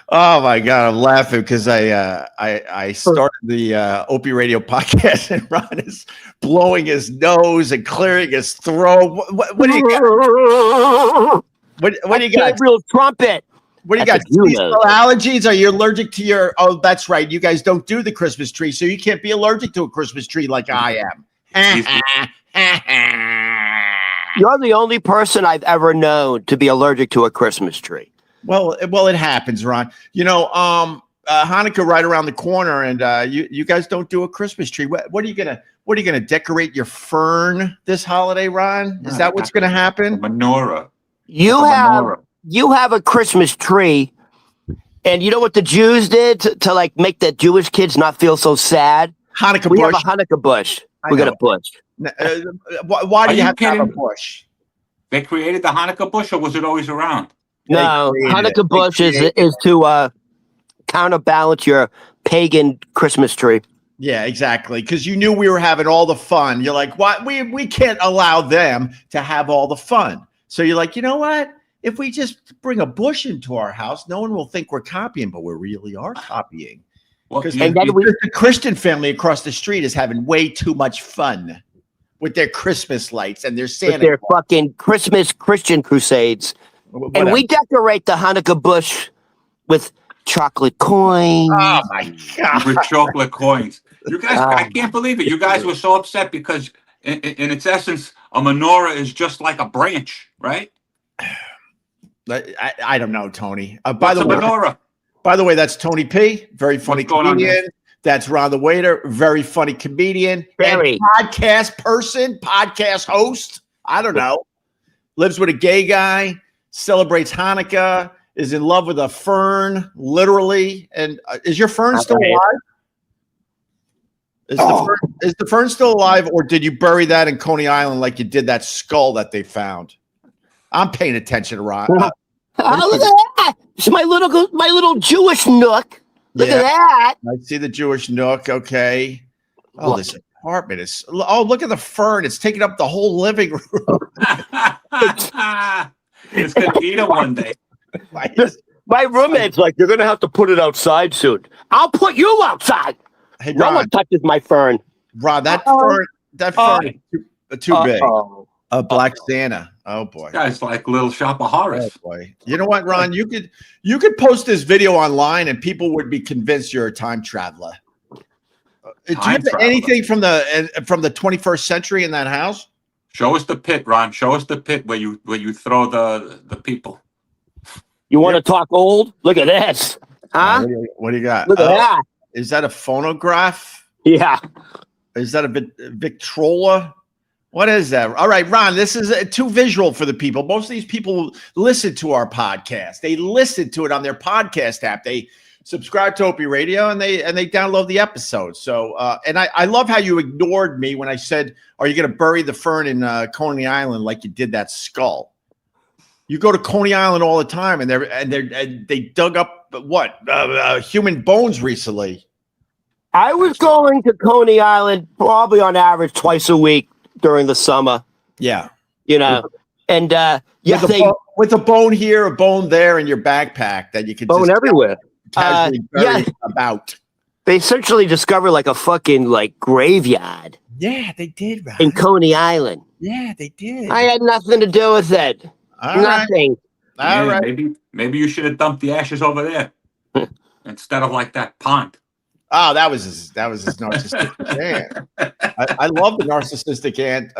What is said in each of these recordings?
Oh my God, I'm laughing because I started the Opie Radio podcast and Ron is blowing his nose and clearing his throat. What do you got? What do you got? Gabriel Trumpet. What do you got? Seasonal allergies? Are you allergic to your? Oh, that's right. You guys don't do the Christmas tree, so you can't be allergic to a Christmas tree like I am. You're the only person I've ever known to be allergic to a Christmas tree. Well, it happens, Ron. You know, Hanukkah right around the corner, and you guys don't do a Christmas tree. What are you gonna decorate your fern this holiday, Ron? Is that what's gonna happen? A menorah. You have a Christmas tree, and you know what the Jews did to like make the Jewish kids not feel so sad? Hanukkah we bush. have a Hanukkah bush. We got a bush. Why do you have to have a bush? They created the Hanukkah bush, or was it always around? No, Hanukkah bush is to counterbalance your pagan Christmas tree. Yeah, exactly. Because you knew we were having all the fun. You're like, what? We can't allow them to have all the fun. So you're like, you know what? If we just bring a bush into our house, no one will think we're copying, but we really are copying. Because the Christian family across the street is having way too much fun with their Christmas lights and their Santa. With their fucking Christmas Christian crusades. Whatever. And we decorate the Hanukkah bush with chocolate coins. Oh my God. With chocolate coins. You guys, I can't believe it. You guys were so upset because in its essence, a menorah is just like a branch, right? I don't know, Tony. Menorah? By the way, that's Tony P. Very funny comedian. That's Ron the Waiter. Very funny comedian. Very. And podcast host. I don't know. Lives with a gay guy. Celebrates Hanukkah. Is in love with a fern, literally. And is your fern still alive? Is the fern still alive, or did you bury that in Coney Island like you did that skull that they found? I'm paying attention to Ron. Look at that! It's my little Jewish nook. Look at that! I see the Jewish nook. Okay. Oh, this apartment is. Oh, look at the fern! It's taking up the whole living room. It's gonna eat him one day. My roommate's like, you're gonna have to put it outside soon. I'll put you outside. Hey, no one touches my fern. Ron, that fern is too big. A black Santa. Oh boy. Guy's like Little Shop of Horrors. Oh boy. You know what, Ron? You could post this video online and people would be convinced you're a time traveler. Do you have anything from the 21st century in that house? Show us the pit, Ron. Show us the pit where you throw the people. You want to talk old? Look at this. Huh? What do you got? Look at that. Is that a phonograph? Yeah. Is that a Victrola? What is that? All right, Ron, this is too visual for the people. Most of these people listen to our podcast. They listen to it on their podcast app. They subscribe to Opie Radio and they download the episodes. So, and I love how you ignored me when I said, are you going to bury the fern in Coney Island like you did that skull? You go to Coney Island all the time, and they dug up human bones recently. I was going to Coney Island probably on average twice a week during the summer. Yeah, you know, and with a bone here, a bone there in your backpack that you can bone everywhere. About. They essentially discovered like a fucking like graveyard. Yeah, they did. Right? In Coney Island. Yeah, they did. I had nothing to do with it. Nothing. All right. Maybe you should have dumped the ashes over there instead of like that pond. Oh, that was his narcissistic aunt. I love the narcissistic aunt,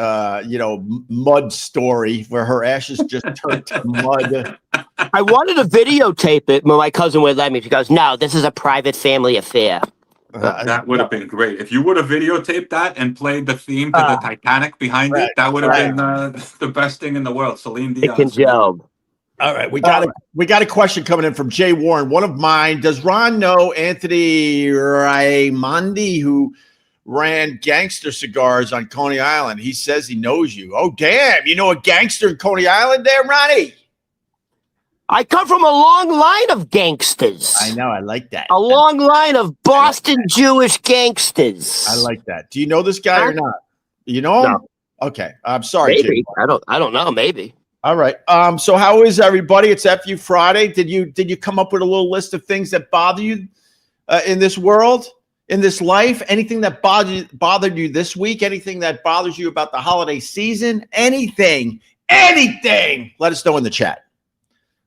mud story where her ashes just turned to mud. I wanted to videotape it, but my cousin would let me. She goes, "No, this is a private family affair." That would have been great. If you would have videotaped that and played the theme to the Titanic behind it, that would have been the best thing in the world. Celine Dion. All right, we got a question coming in from Jay Warren, one of mine. Does Ron know Anthony Raimondi, who ran Gangster Cigars on Coney Island? He says he knows you. Oh, damn. You know a gangster in Coney Island there, Ronnie? I come from a long line of gangsters. I know. I like that. A long line of Boston Jewish gangsters. I like that. Do you know this guy or not? You know him? No. Okay. I'm sorry, maybe. I don't know. Maybe. All right. So how is everybody? It's FU Friday. Did you come up with a little list of things that bother you in this world, in this life? Anything that bothered you this week? Anything that bothers you about the holiday season? Anything? Let us know in the chat.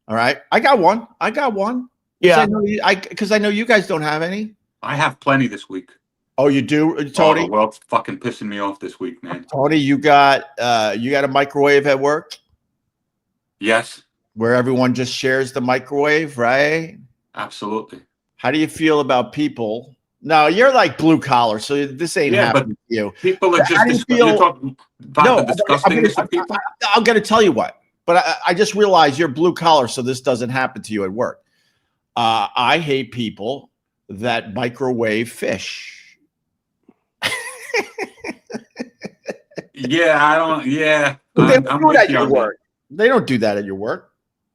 All right. I got one. Yeah. Because I know you guys don't have any. I have plenty this week. Oh, you do, Tony? Oh, the world's fucking pissing me off this week, man. Tony, you got a microwave at work? Yes. Where everyone just shares the microwave, right? Absolutely. How do you feel about people? No, you're like blue collar, so this ain't happening to you. People are just you're talking about the disgustingness of people. I'm going to tell you what, but I just realized you're blue collar, so this doesn't happen to you at work. I hate people that microwave fish. Yeah, I don't. Yeah, They don't do that at your work. They don't do that at your work.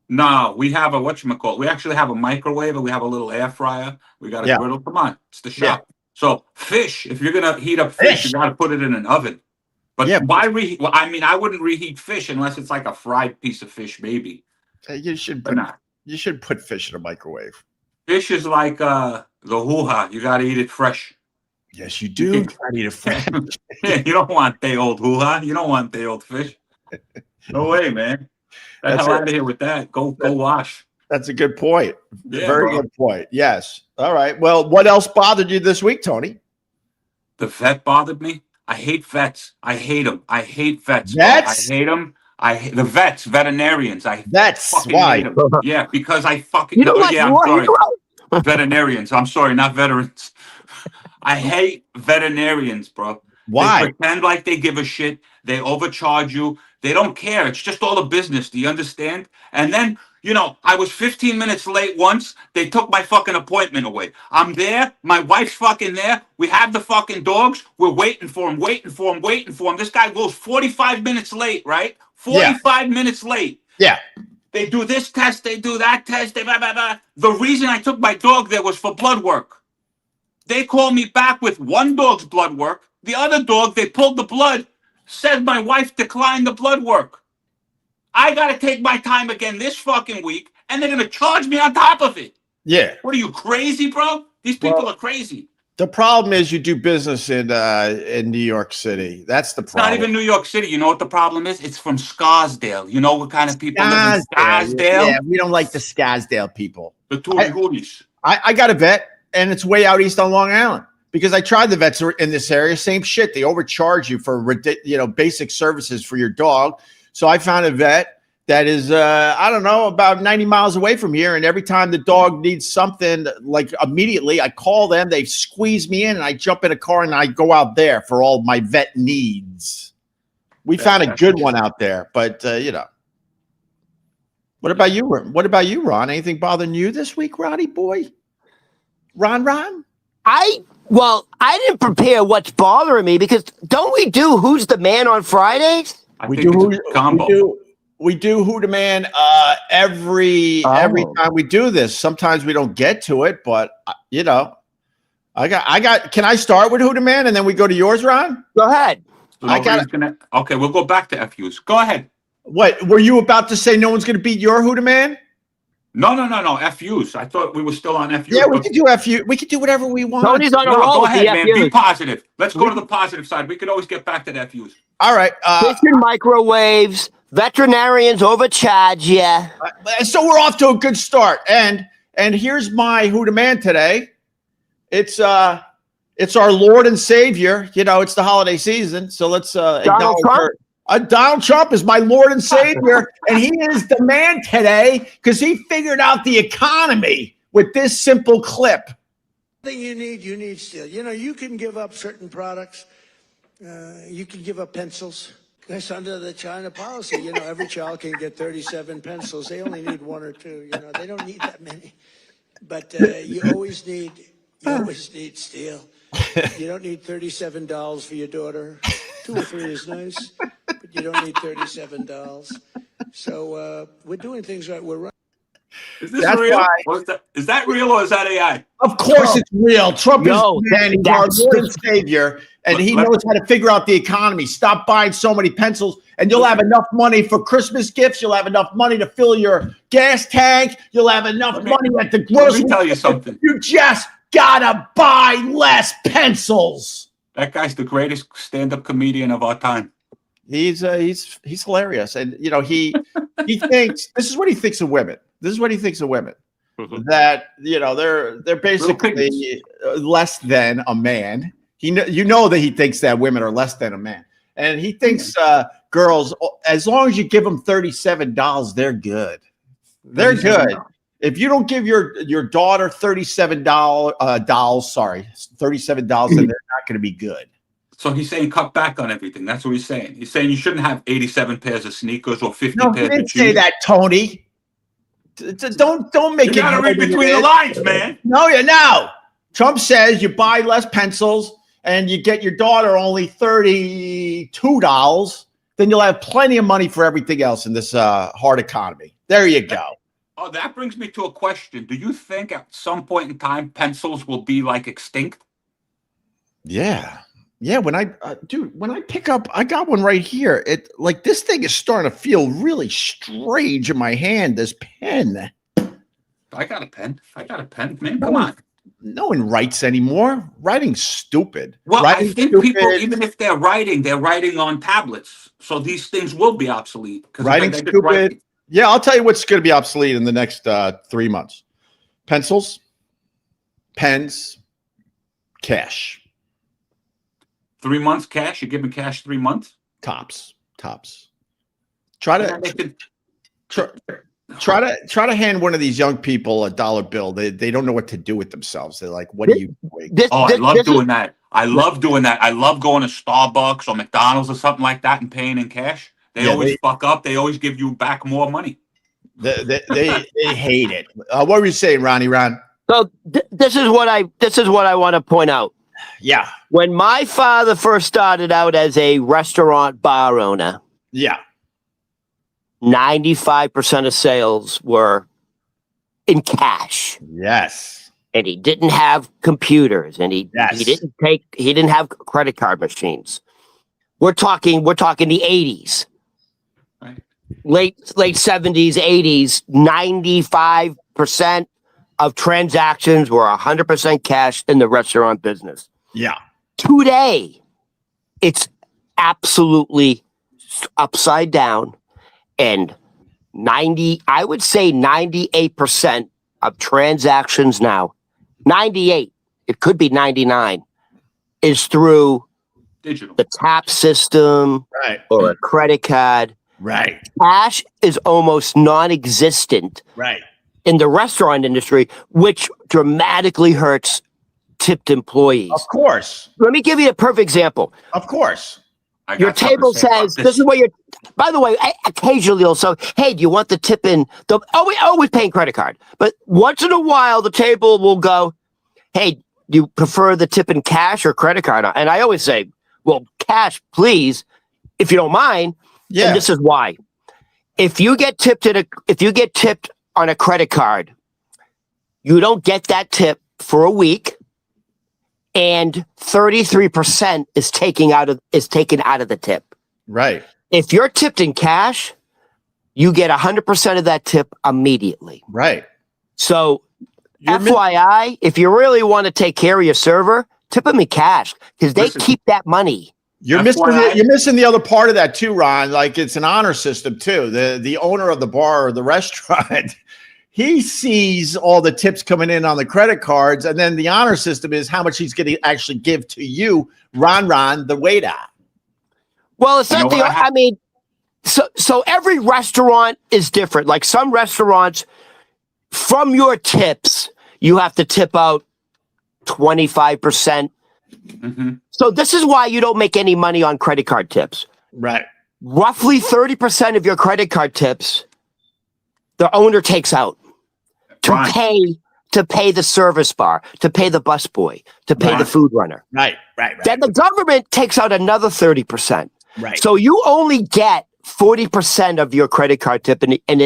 No, we have a whatchamacallit. We actually have a microwave and we have a little air fryer. We got a griddle. Come on, it's the shop. Yeah. So fish, if you're gonna heat up fish, you gotta put it in an oven. But why reheat? Well, I mean, I wouldn't reheat fish unless it's like a fried piece of fish, maybe. You should put fish in a microwave. Fish is like the hoo-ha. You gotta eat it fresh. Yes, you do. Try to eat it fresh. Yeah, you don't want day old hoo-ha. You don't want day old fish. No way, man. Get the hell out of here with that. Go wash. That's a good point. Yeah, very good point. Yes. All right. Well, what else bothered you this week, Tony? The vet bothered me. I hate vets. I hate them. I hate vets. Vets? I hate them. The vets, veterinarians. Vets. Why? Hate them. Yeah, because I fucking. I'm sorry. Veterinarians. I'm sorry, not veterans. I hate veterinarians, bro. Why? They pretend like they give a shit. They overcharge you. They don't care. It's just all a business. Do you understand? And then, I was 15 minutes late once. They took my fucking appointment away. I'm there. My wife's fucking there. We have the fucking dogs. We're waiting for him. This guy goes 45 minutes late, right? 45 minutes late. Yeah. They do this test. They do that test. Blah, blah, blah. The reason I took my dog there was for blood work. They called me back with one dog's blood work. The other dog, they pulled the blood, said my wife declined the blood work. I got to take my time again this fucking week, and they're going to charge me on top of it. Yeah. What are you, crazy, bro? These people are crazy. The problem is you do business in New York City. That's the problem. It's not even New York City. You know what the problem is? It's from Scarsdale. You know what kind of people live in Scarsdale? Yeah, we don't like the Scarsdale people. The Tory-Hooties. I got a vet, and it's way out east on Long Island. Because I tried the vets in this area, same shit. They overcharge you for basic services for your dog. So I found a vet that is about 90 miles away from here, and every time the dog needs something, like immediately I call them, they squeeze me in, and I jump in a car and I go out there for all my vet needs. We found a good one out there, but What about you? What about you, Ron? Anything bothering you this week, Ronnie boy? Ron? Well, I didn't prepare what's bothering me because don't we do Who's the Man on Fridays? We do Who the Man every time we do this. Sometimes we don't get to it, but I got. Can I start with Who the Man and then we go to yours, Ron? Go ahead. Okay, we'll go back to FUs. Go ahead. What were you about to say? No one's going to beat your Who the Man? No. FUs. I thought we were still on FUs. Yeah, we could do FU. We could do whatever we want. Tony's on a roll. Go ahead, man. Be positive. Let's go to the positive side. We could always get back to the FUs. All right. Kitchen microwaves. Veterinarians overcharge you. So we're off to a good start. And here's my Who the Man today. It's our Lord and Savior. It's the holiday season, so let's Donald Trump. Donald Trump is my Lord and Savior, and he is the man today because he figured out the economy with this simple clip. Thing you need steel. You can give up certain products. You can give up pencils. Because under the China policy, every child can get 37 pencils. They only need one or two. They don't need that many. But you always need steel. You don't need $37 for your daughter. 2 or 3 is nice, but you don't need $37. So we're doing things right. We're right. Is this That's real? why. Or is that real or is that AI? Of course, it's real. Trump is No, the man. He's our that's Lord and Savior, and he knows how to figure out the economy. Stop buying so many pencils, and you'll have enough money for Christmas gifts. You'll have enough money to fill your gas tank. You'll have enough money at the grocery. Let me tell you something. You just gotta buy less pencils. That guy's the greatest stand-up comedian of our time. He's hilarious, and you know he thinks this is what he thinks of women. This is what he thinks of women. That you know they're basically less than a man. You know that he thinks that women are less than a man, and he thinks girls, as long as you give them $37, they're good. They're good. If you don't give your daughter $37, $37, then they're not going to be good. So he's saying cut back on everything. That's what he's saying. He's saying you shouldn't have 87 pairs of sneakers or 50 No, pairs he didn't of shoes. say that, Tony. Don't make it. You gotta read between the lines, man. No. Trump says you buy less pencils and you get your daughter only $32. Then you'll have plenty of money for everything else in this hard economy. There you go. Oh, that brings me to a question. Do you think at some point in time pencils will be like extinct? Yeah. When I pick up, I got one right here. It like this thing is starting to feel really strange in my hand. This pen. I got a pen. Man, come on. No one writes anymore. Writing's stupid. Well, Writing's I think stupid. people, even if they're writing on tablets. So these things will be obsolete. Writing's stupid. Yeah, I'll tell you what's going to be obsolete in the next 3 months. Pencils, pens, cash. 3 months cash? You're giving cash 3 months? Tops. Try to hand one of these young people a dollar bill. They don't know what to do with themselves. They're like, "What are you doing?" I love doing that. I love doing that. I love going to Starbucks or McDonald's or something like that and paying in cash. They always fuck up. They always give you back more money. They hate it. What were you saying, Ronnie? Ron? So this is what I want to point out. Yeah. When my father first started out as a restaurant bar owner, 95% of sales were in cash. Yes. And he didn't have computers, and he didn't have credit card machines. We're talking the 80s. Right. Late 70s, 80s, 95% of transactions were 100% cash in the restaurant business. Yeah. Today, it's absolutely upside down, and I would say 98% of transactions now, 98, it could be 99, is through digital, the tap system, right, or a credit card. Right. Cash is almost non-existent, right, in the restaurant industry, which dramatically hurts tipped employees. Of course. Let me give you a perfect example. Of course. Your table says, this is what you're, by the way, occasionally also, hey, do you want the tip in? We always paying credit card. But once in a while, the table will go, hey, do you prefer the tip in cash or credit card? And I always say, well, cash, please, if you don't mind. Yeah. And this is why. If you get tipped on a credit card, you don't get that tip for a week, and 33% is taken out of the tip. Right. If you're tipped in cash, you get 100% of that tip immediately. Right. So, FYI, if you really want to take care of your server, tip them in cash because they keep that money. You're missing the other part of that too, Ron. Like it's an honor system too. The owner of the bar or the restaurant, he sees all the tips coming in on the credit cards, and then the honor system is how much he's going to actually give to you, Ron, the waiter. Well, it's not I mean, so every restaurant is different. Like some restaurants, from your tips, you have to tip out 25%. Mm-hmm. So this is why you don't make any money on credit card tips. Right. Roughly 30% of your credit card tips, the owner takes out to pay the service bar, to pay the busboy, to pay the food runner. Right. Then the government takes out another 30%. Right. So you only get 40% of your credit card tip, and you'll There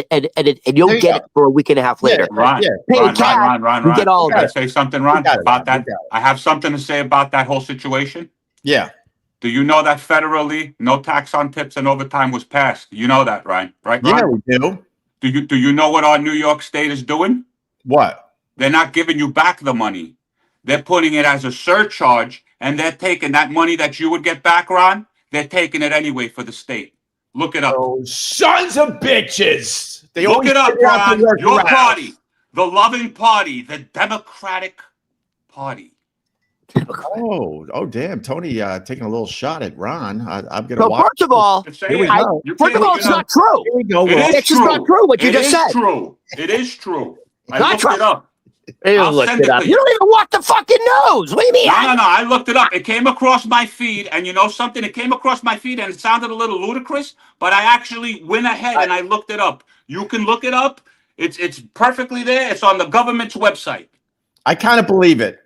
you get go. it for a week and a half later. Ron, Yeah. Pay Ron, cash, Ron, Ron, you Ron. get all of Can I it. say something, Ron, You got it, about Ron. that? You got it. I have something to say about that whole situation. Yeah. Do you know that federally, no tax on tips and overtime was passed? You know that, Ryan? Right, Ron? Yeah, we do. Do you know what our New York State is doing? What? They're not giving you back the money. They're putting it as a surcharge, and they're taking that money that you would get back, Ron. They're taking it anyway for the state. Look it up. Oh, sons of bitches. They Look always it up, figure out to Ron. work Your around. party, the loving party, the Democratic Party. Oh, damn. Tony taking a little shot at Ron. I'm going to So watch. first of all, Just Here saying. we go. first of all, it's not true. Here we go. It Will. is It's just not true what you just said. It is true. It is true. I Not looked true. it up. You I'll looked send it it up. to You you. don't even watch the fucking news. What do you mean? No. I looked it up. It came across my feed, and you know something? It came across my feed, and it sounded a little ludicrous, but I actually went ahead and I looked it up. You can look it up. It's perfectly there. It's on the government's website. I kind of believe it.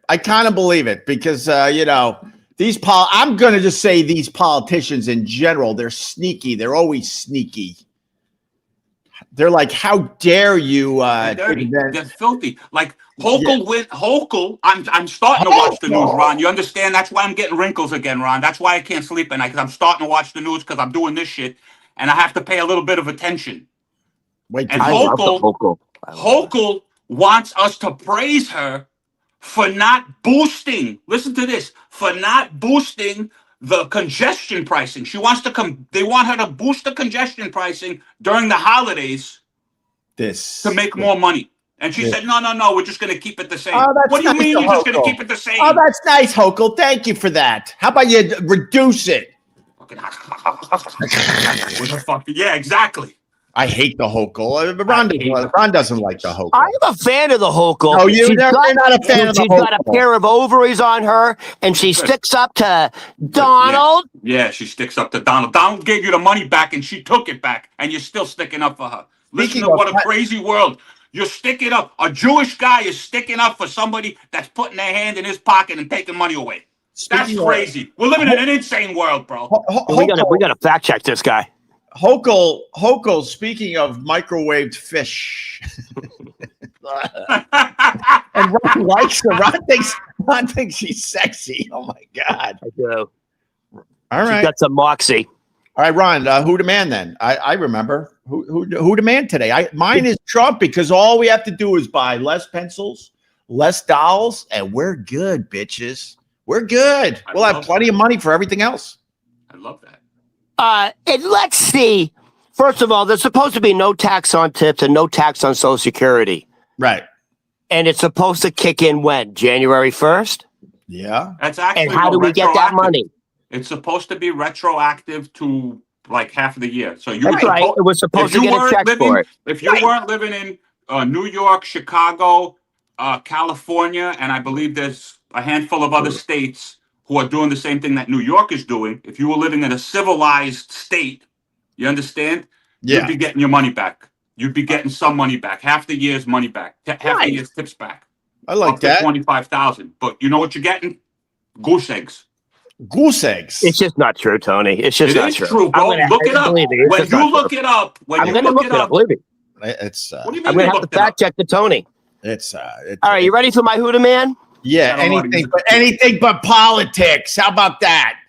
Because, I'm going to just say these politicians in general, they're sneaky. They're always sneaky. They're like, how dare you? They're dirty. They're filthy. Like Hochul. I'm starting to watch the news, Ron. You understand? That's why I'm getting wrinkles again, Ron. That's why I can't sleep at night, because I'm starting to watch the news because I'm doing this shit, and I have to pay a little bit of attention. Wait, And I love the Hochul. Hochul wants us to praise her for not boosting. Listen to this. For not boosting the congestion pricing. She wants to they want her to boost the congestion pricing during the holidays to make more money. And she said, no, we're just going to keep it the same. Oh, that's What do you nice mean of you're just going to Hochul. keep it the same? Oh, that's nice, Hochul. Thank you for that. How about you reduce it? What the fuck? Yeah, exactly. I hate the Hochul. Ron doesn't like the Hochul. I'm a fan of the Hochul. No, you're not a fan of the She's got a Hochul. pair of ovaries on her, and she sticks up to Donald. Yeah, she sticks up to Donald. Donald gave you the money back, and she took it back, and you're still sticking up for her. Listen to what a crazy world. You're sticking up. A Jewish guy is sticking up for somebody that's putting their hand in his pocket and taking money away. That's crazy. We're living in an insane world, bro. We gotta fact check this guy. Hochul, speaking of microwaved fish. And Ron likes her. Ron thinks she's sexy. Oh my God. I do. All right. She's got some moxie. All right, Ron, who demand then? I remember. Who demand today? Mine is Trump, because all we have to do is buy less pencils, less dolls, and we're good, bitches. We're good. We'll have plenty of money for everything else. I love that. And let's see. First of all, there's supposed to be no tax on tips and no tax on Social Security. Right. And it's supposed to kick in when? January 1st? Yeah. That's actually And how do we get that money? It's supposed to be retroactive to like half of the year. So That's right. It was supposed to get a check for it. If you weren't living in New York, Chicago, California, and I believe there's a handful of other states who are doing the same thing that New York is doing. If you were living in a civilized state, you understand? Yeah. You'd be getting your money back. You'd be getting some money back. Half the year's money back. Half the year's tips back. I like Up to that. 25,000. But you know what you're getting? Goose eggs. Goose eggs. It's just not true, Tony. It's just not true. True, bro. Look it up. When you look it up, I'm going to look it up. Believe me. It's. What do you mean I'm going to have to fact check the Tony. It's. All right, you ready for my Huda Man? Yeah, anything but politics. How about that?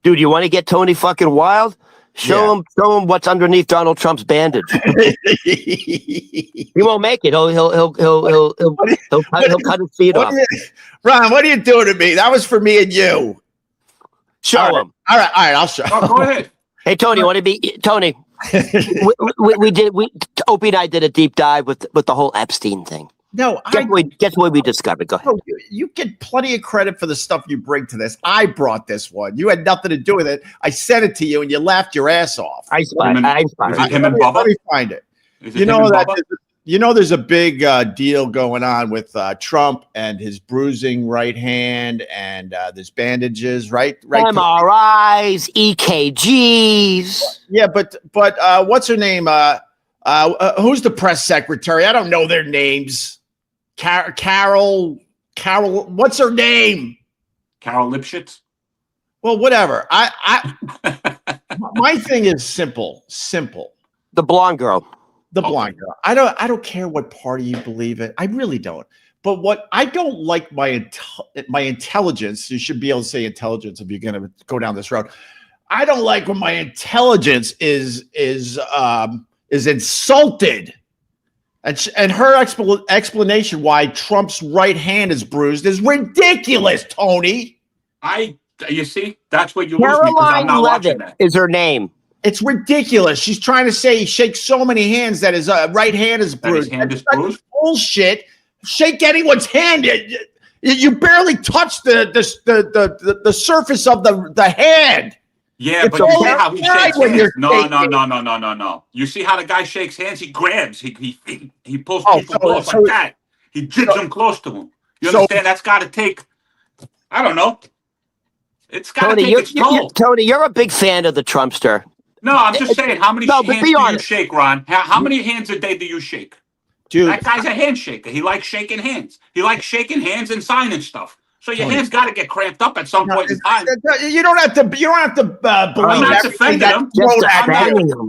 Dude, you want to get Tony fucking wild? Show him what's underneath Donald Trump's bandage. He won't make it. He'll cut his feet off. Ron, what are you doing to me? That was for me and you. Show him. All right, I'll show. Oh, go ahead. Hey, Tony, want to be Tony? Opie and I did a deep dive with the whole Epstein thing. No, guess what we discovered. Go ahead. No, you get plenty of credit for the stuff you bring to this. I brought this one. You had nothing to do with it. I sent it to you, and you laughed your ass off. Is it him and Bubba? Let me find it. There's a big deal going on with Trump and his bruising right hand, and there's bandages, right? MRIs, EKGs. Yeah, but what's her name? Who's the press secretary? I don't know their names. Carol, what's her name? Carol Lipschitz. Well, whatever. my thing is simple. The blonde girl. The blonde girl. I don't care what party you believe in. I really don't. But what I don't like my intelligence. You should be able to say intelligence if you're going to go down this road. I don't like when my intelligence is insulted. And her explanation why Trump's right hand is bruised is ridiculous, Tony. You see, that's what you lose me because I'm not watching that. Is her name? It's ridiculous. She's trying to say he shakes so many hands that his right hand is bruised. His hand is bruised? Bullshit. Shake anyone's hand. You barely touch the surface of the hand. Yeah, it's but you see how he shakes hands. No. You see how the guy shakes hands? He grabs. He pulls people close like that. He jigs them close to him. You understand? That's got to take. I don't know. It's got to take its toll. Tony, you're a big fan of the Trumpster. No, I'm just saying. How many hands do you shake, Ron? How many hands a day do you shake? Dude, that guy's a handshaker. He likes shaking hands. He likes shaking hands and signing stuff. So your hands got to get cramped up at some point in time. You don't have to believe I'm not defending him.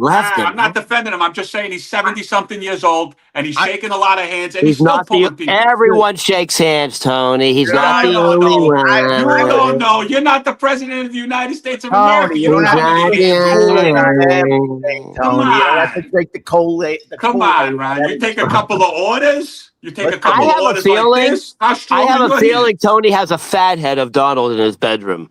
I'm not defending him. I'm just saying he's 70-something years old and he's shaking a lot of hands and he's still pulling people. Everyone shakes hands, Tony. He's not the only one. I don't know. You're not the president of the United States of America. You don't have to Come on. Have to drink the Kool-Aid. Come on, Ron. You take a couple of orders. You take a couple of orders like this. I have a feeling Tony has a fat head of Donald in his bedroom.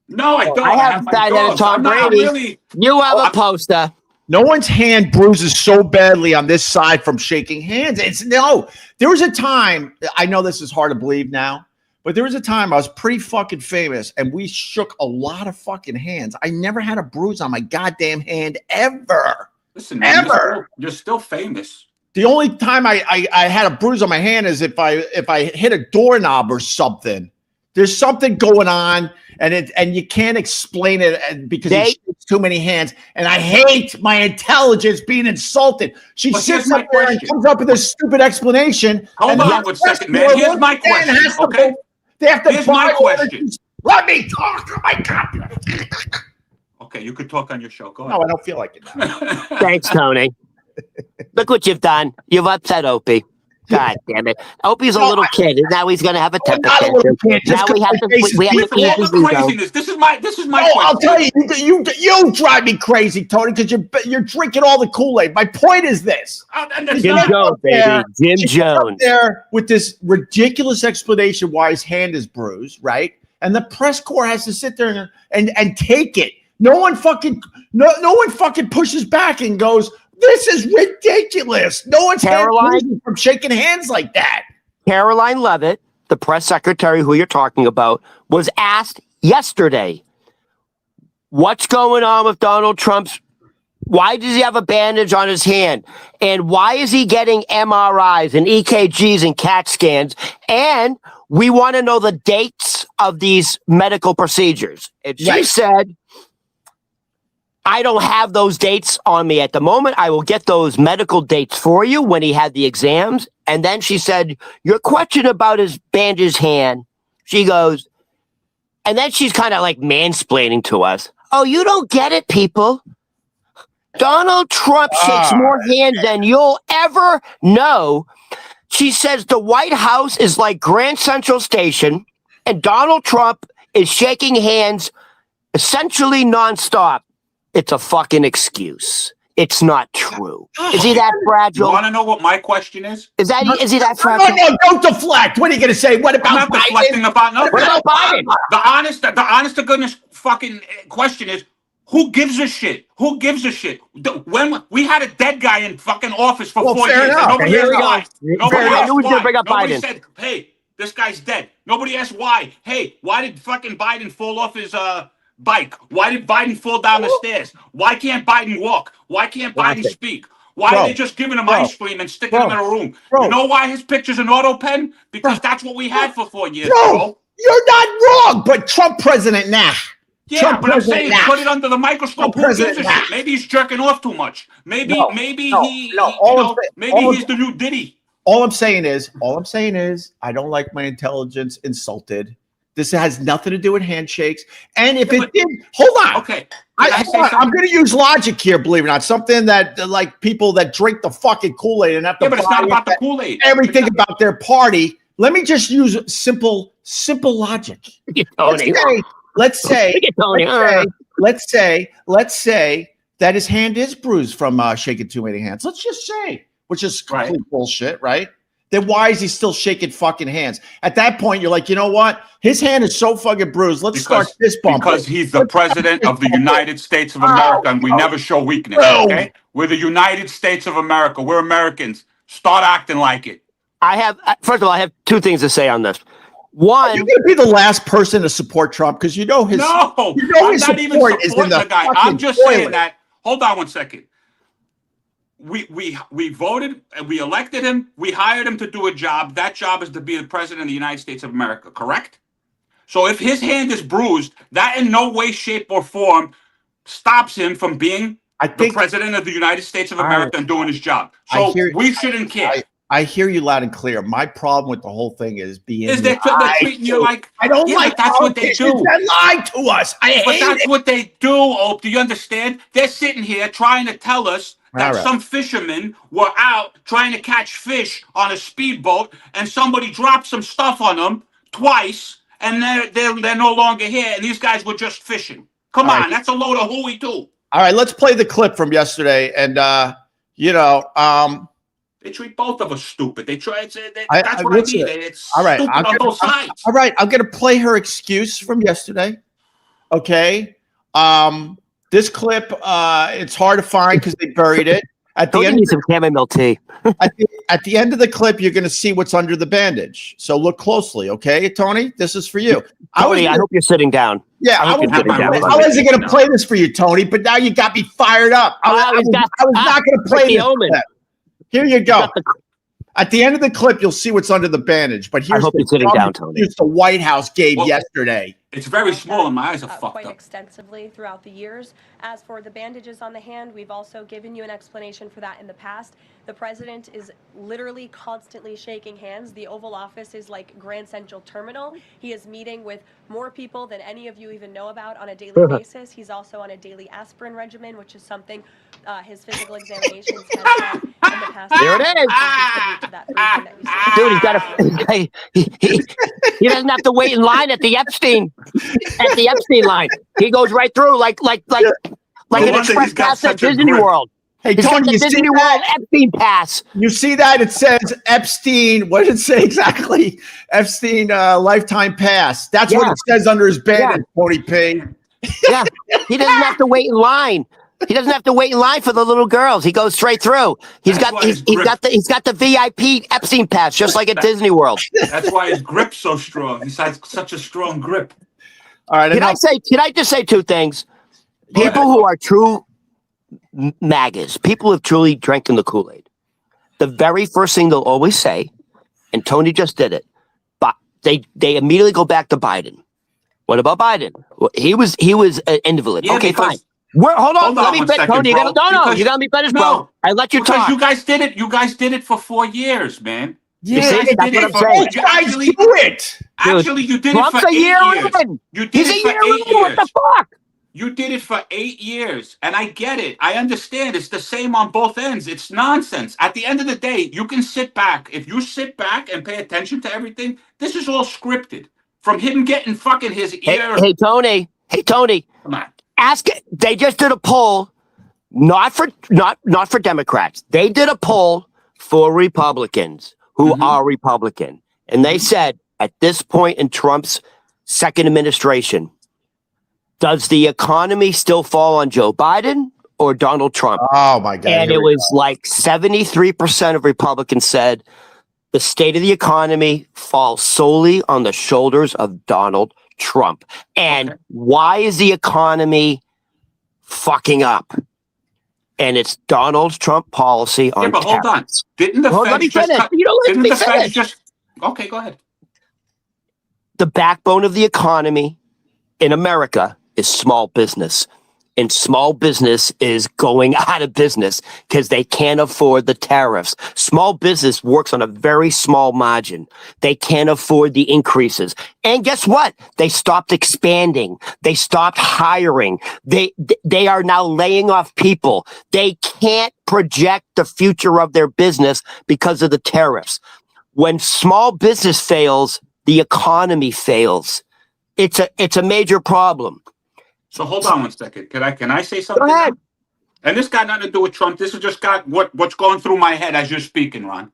No, I don't. I have a fat head of Tom Brady. You have a poster. No one's hand bruises so badly on this side from shaking hands. There was a time, I know this is hard to believe now, but there was a time I was pretty fucking famous and we shook a lot of fucking hands. I never had a bruise on my goddamn hand ever. Listen, man, ever. You're still famous. The only time I had a bruise on my hand is if I hit a doorknob or something. There's something going on, and you can't explain it because he shakes too many hands. And I hate my intelligence being insulted. She sits up there and comes up with this stupid explanation. Hold on 1 second, man. Here's my question. Okay. They have to. Here's my question. Let me talk. Oh my God. Okay, you could talk on your show. Go ahead. No, I don't feel like it now. Thanks, Tony. Look what you've done. You've upset Opie. God damn it. Opie's a little kid, and now he's going to have a temper tantrum. Now we have to ease his ego. This is my question. I'll tell you, you drive me crazy, Tony, because you're drinking all the Kool-Aid. My point is this. Jim Jones, baby. Jim Jones. There with this ridiculous explanation why his hand is bruised, right? And the press corps has to sit there and take it. No one fucking pushes back and goes, this is ridiculous. No one's from shaking hands like that. Caroline Leavitt, the press secretary who you're talking about, was asked yesterday, what's going on with Donald Trump's, why does he have a bandage on his hand? And why is he getting MRIs and EKGs and CAT scans? And we want to know the dates of these medical procedures. And she said, I don't have those dates on me at the moment. I will get those medical dates for you when he had the exams. And then she said, your question about his bandaged hand, she goes, and then she's kind of like mansplaining to us. Oh, you don't get it, people. Donald Trump shakes more hands than you'll ever know. She says the White House is like Grand Central Station, and Donald Trump is shaking hands essentially nonstop. It's a fucking excuse. It's not true. Is he that fragile? You want to know what my question is? Is he that fragile? No, don't deflect. What are you going to say? What about I'm not deflecting about nothing. What about Biden? The honest to goodness fucking question is, who gives a shit? Who gives a shit? When we had a dead guy in fucking office for 4 years, and nobody asked why. Nobody said, hey, this guy's dead. Nobody asked why. Hey, why did fucking Biden fall off his bike? Why did Biden fall down the stairs? Why can't Biden walk? Why can't Biden speak? Why are they just giving him ice cream and sticking him in a room? You know why his picture's an auto pen? Because that's what we had for 4 years. Bro, you're not wrong, but Trump president now. Yeah, Trump but I'm saying put it under the microscope. Who gives a shit? Maybe he's jerking off too much. Maybe he's the new Diddy. All I'm saying is, I don't like my intelligence insulted. This has nothing to do with handshakes. And if Yeah, it did, hold on. Okay. I'm going to use logic here, believe it or not. Something that like people that drink the fucking Kool-Aid and have to Yeah, but it's buy not about the Kool-Aid. everything about their party. Let me just use simple logic. Let's say that his hand is bruised from shaking too many hands. Let's just say, which is complete bullshit, right? Then why is he still shaking fucking hands? At that point, you're like, you know what? His hand is so fucking bruised. Let's start this bump. Because he's the president of the United States of America, and we never show weakness, okay? We're the United States of America. We're Americans. Start acting like it. First of all, I have two things to say on this. One, you're going to be the last person to support Trump because you know his. No, I'm not even supporting the guy. I'm just saying that. Hold on one second. We voted and we elected him. We hired him to do a job. That job is to be the president of the United States of America, correct? So if his hand is bruised, that in no way, shape, or form stops him from being the president of the United States of America and doing his job. So we shouldn't care. I hear you loud and clear. My problem with the whole thing is they're treating you like I don't like that's what they do. They lied to us. That's what they do, Ope. Do you understand? They're sitting here trying to tell us that some fishermen were out trying to catch fish on a speedboat, and somebody dropped some stuff on them twice, and they're no longer here, and these guys were just fishing. Come on, that's a load of hooey too. All right, let's play the clip from yesterday, and they treat both of us stupid. They try. That's what I mean. It's stupid on both sides. All right, I'm going to play her excuse from yesterday. Okay. This clip, it's hard to find because they buried it. At the end, some chamomile tea. at the end of the clip, you're going to see what's under the bandage. So look closely, okay, Tony? This is for you. Tony, I hope you're sitting down. Yeah, I wasn't going to play this for you, Tony, but now you got me fired up. I was not going to play this. Here you go. At the end of the clip, you'll see what's under the bandage. But here's the White House gave yesterday. It's very small, and my eyes are fucked quite up. Extensively throughout the years. As for the bandages on the hand, we've also given you an explanation for that in the past. The president is literally constantly shaking hands. The Oval Office is like Grand Central Terminal. He is meeting with more people than any of you even know about on a daily basis. He's also on a daily aspirin regimen, which is something his physical examinations have had in the past. There it is. Dude, he doesn't have to wait in line at the Epstein line. He goes right through like an express pass at Disney World. Hey, Tony, you Disney World Epstein pass. You see that? It says Epstein. What did it say exactly? Epstein lifetime pass. That's what it says under his bandage, Tony P. Yeah, he doesn't have to wait in line. He doesn't have to wait in line for the little girls. He goes straight through. He's got the VIP Epstein pass, just like at Disney World. That's why his grip's so strong. He has such a strong grip. All right. Can I just say two things? People who are true MAGAs, people who have truly drank in the Kool-Aid, the very first thing they'll always say, and Tony just did it, but they immediately go back to Biden. What about Biden? Well, he was an invalid. Okay, fine. Hold on. Let me finish, Tony. You gotta let me finish, bro. I let you talk. You guys did it. You guys did it for 4 years, man. Yeah, that's what I'm saying. Actually, you did Trump's it for 8 years. You did it for 8 years. What the fuck? You did it for 8 years, and I get it. I understand. It's the same on both ends. It's nonsense. At the end of the day, you can sit back. If you sit back and pay attention to everything, this is all scripted. From him getting fucking his ear. Hey, Tony. Come on. Ask it. They just did a poll, not for Democrats. They did a poll for Republicans who are Republican, and they said at this point in Trump's second administration, does the economy still fall on Joe Biden or Donald Trump? Oh my God! And it was like 73% of Republicans said the state of the economy falls solely on the shoulders of Donald Trump. And why is the economy fucking up? And it's Donald Trump policy on but hold on. Didn't the Fed just okay, go ahead. The backbone of the economy in America is small business. and small business is going out of business because they can't afford the tariffs. Small business works on a very small margin. They can't afford the increases. And guess what? They stopped expanding. They stopped hiring. They are now laying off people. They can't project the future of their business because of the tariffs. When small business fails, the economy fails. It's a major problem. So hold on one second. Can I say something? Go ahead. Now? And this got nothing to do with Trump. This has just got what's going through my head as you're speaking, Ron.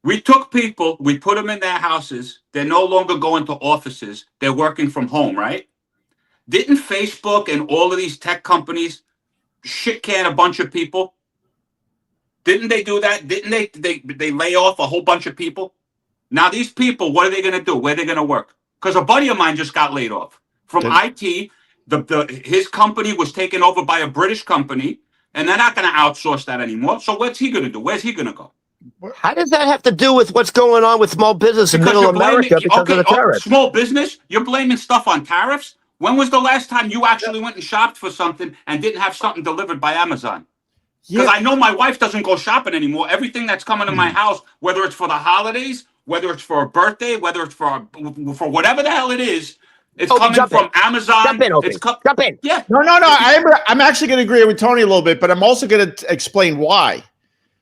We took people, we put them in their houses. They're no longer going to offices. They're working from home, right? Didn't Facebook and all of these tech companies shit can a bunch of people? Didn't they do that? Didn't they lay off a whole bunch of people? Now these people, what are they going to do? Where are they going to work? Because a buddy of mine just got laid off from IT. His company was taken over by a British company, and they're not going to outsource that anymore. So what's he going to do? Where's he going to go? How does that have to do with what's going on with small business in middle America because of the tariffs? Small business? You're blaming stuff on tariffs? When was the last time you actually went and shopped for something and didn't have something delivered by Amazon? Because I know my wife doesn't go shopping anymore. Everything that's coming to my house, whether it's for the holidays, whether it's for a birthday, whether it's for whatever the hell it is, it's coming from Amazon. Jump in, Opie. Jump in. Yeah. No. I'm actually going to agree with Tony a little bit, but I'm also going to explain why.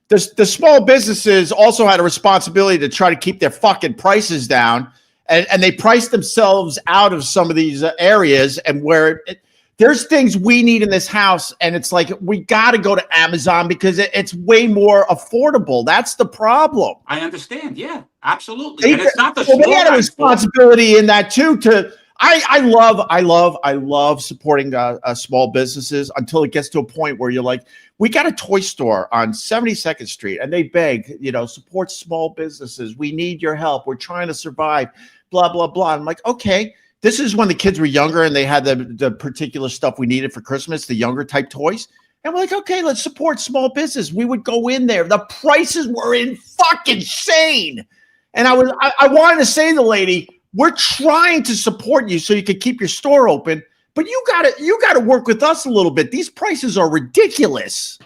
The small businesses also had a responsibility to try to keep their fucking prices down, and they priced themselves out of some of these areas, and where there's things we need in this house, and it's like we got to go to Amazon because it's way more affordable. That's the problem. I understand. Yeah, absolutely. And it's not the they had a responsibility in that too. I love supporting small businesses until it gets to a point where you're like, we got a toy store on 72nd Street, and they beg, support small businesses. We need your help. We're trying to survive. Blah blah blah. I'm like, okay. This is when the kids were younger and they had the particular stuff we needed for Christmas, the younger type toys. And we're like, okay, let's support small business. We would go in there. The prices were insane. And I wanted to say to the lady, we're trying to support you so you can keep your store open, but you gotta work with us a little bit. These prices are ridiculous.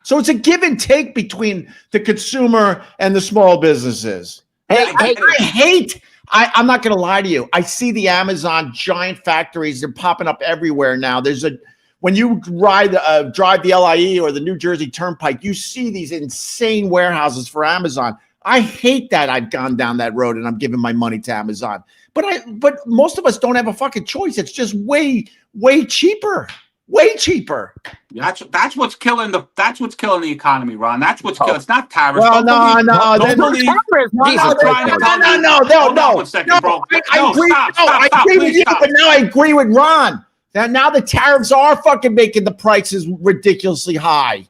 So it's a give and take between the consumer and the small businesses. I'm not going to lie to you. I see the Amazon giant factories. They're popping up everywhere now. When you drive the LIE or the New Jersey Turnpike, you see these insane warehouses for Amazon. I hate that I've gone down that road and I'm giving my money to Amazon. But most of us don't have a fucking choice. It's just way cheaper. Way cheaper. That's what's killing the economy, Ron. That's what's killing. It's not tariffs. Well, no. I agree with you, but now I agree with Ron. Now the tariffs are fucking making the prices ridiculously high.